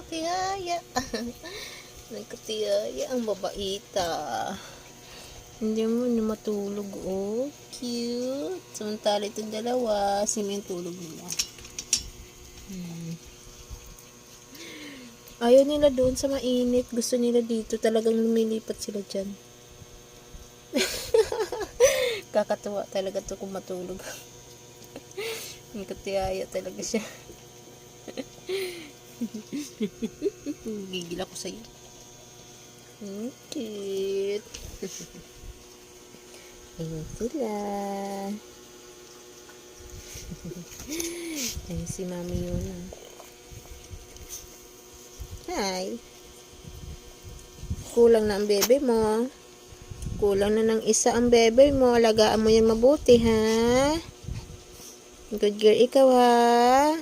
tiyaya. Nagkatiyaya ang babaita. Hindi mo na matulog, oh. Cute. Samantala itong dalawa, sino yung tulog nila? Ayaw nila doon sa mainit. Gusto nila dito. Talagang lumilipat sila dyan. Kakatuwa talaga to kung matulog. Nagkatiyaya talaga siya. Gigil ako sa'yo. Cute. Ayun sila. Ayun si Mami Yuna. Hi. Kulang na ang bebe mo. Kulang na ng isa ang bebe mo. Alagaan mo yan mabuti, ha? Good girl ikaw, ha?